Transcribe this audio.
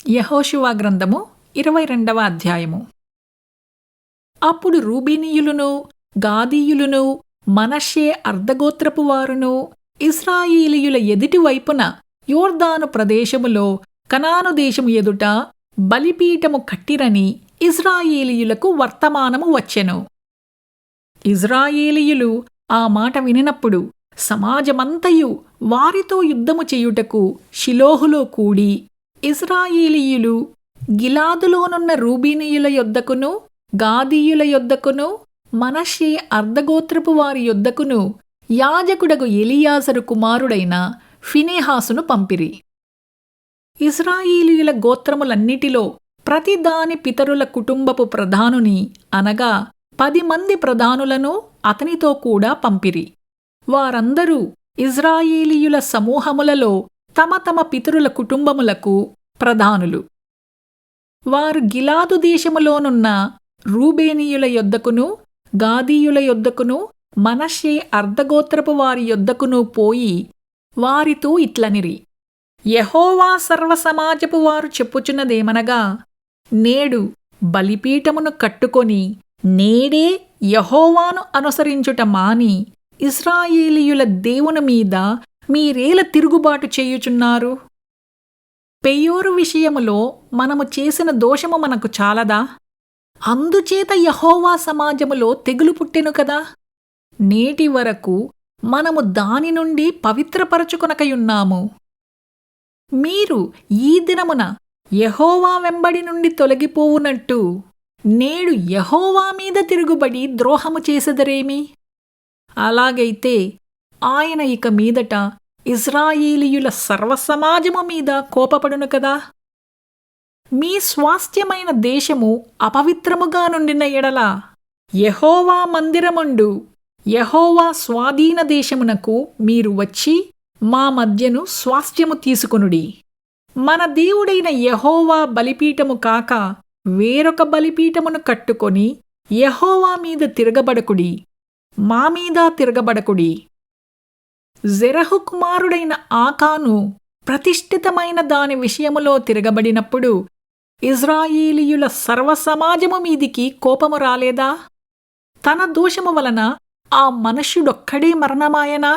యెహోషువ గ్రంథము 22వ అధ్యాయము. అప్పుడు రూబేనీయులును, గాదీయులును, మనష్షే అర్ధగోత్రపు వారును ఇశ్రాయేలీయుల ఎదుటి వైపున యొర్దాను ప్రదేశములో కనాను దేశము ఎదుట బలిపీఠము కట్టిరని ఇశ్రాయేలీయులకు వర్తమానము వచ్చెను. ఇశ్రాయేలీయులు ఆ మాట వినినప్పుడు సమాజమంతయు వారితో యుద్ధము చేయుటకు షిలోహులో కూడి, ఇశ్రాయేలీయులు గిలాదులోనున్న రూబేనీయుల యొద్దకును, గాదీయుల యొద్దకును, మనష్షే అర్ధగోత్రపు వారి యొద్దకును యాజకుడగు ఎలియాజరు కుమారుడైన ఫినెహాసును పంపిరి. ఇశ్రాయేలీయుల గోత్రములన్నిటిలో ప్రతిదాని పితరుల కుటుంబపు ప్రధానుని అనగా 10 మంది ప్రధానులను అతనితో కూడా పంపిరి. వారందరూ ఇశ్రాయేలీయుల సమూహములలో తమ తమ పితరుల కుటుంబములకు ప్రధానులు. వారు గిలాదు దేశములోనున్న రూబేనీయుల యొద్దకును, గాదీయుల యొద్దకును, మనష్షే అర్ధగోత్రపు వారి యొద్దకును పోయి వారితో ఇట్లనిరి: యెహోవా సర్వసమాజపు వారు చెప్పుచున్నదేమనగా, నేడు బలిపీఠమును కట్టుకొని నేడే యెహోవాను అనుసరించుట మాని ఇశ్రాయేలీయుల దేవుని మీద మీరేల తిరుగుబాటు చేయుచున్నారు? పెయోరు విషయములో మనము చేసిన దోషము మనకు చాలదా? అందుచేత యెహోవా సమాజములో తెగులు పుట్టెను కదా. నేటి వరకు మనము దాని నుండి పవిత్రపరచుకొనకయున్నాము. మీరు ఈ దినమున యెహోవా వెంబడి నుండి తొలగిపోవునట్టు నేడు యెహోవా మీద తిరుగుబడి ద్రోహము చేసెదరేమి? అలాగైతే ఆయన ఇక మీదట ఇశ్రాయేలీయుల సర్వసమాజము మీద కోపపడును కదా. మీ స్వాస్థ్యమైన దేశము అపవిత్రముగా నుండిన ఎడల యెహోవా మందిరముండు యెహోవా స్వాధీన దేశమునకు మీరు వచ్చి మా మధ్యను స్వాస్థ్యము తీసుకొనుడి. మన దేవుడైన యెహోవా బలిపీఠము కాక వేరొక బలిపీఠమును కట్టుకొని యెహోవా మీద తిరగబడకుడి, మా మీద తిరగబడకుడి. జెరహు కుమారుడైన ఆకాను ప్రతిష్ఠితమైన దాని విషయములో తిరగబడినప్పుడు ఇశ్రాయేలీయుల సర్వసమాజము మీదికి కోపము రాలేదా? తన దోషము వలన ఆ మనుష్యుడొక్కడే మరణమాయనా?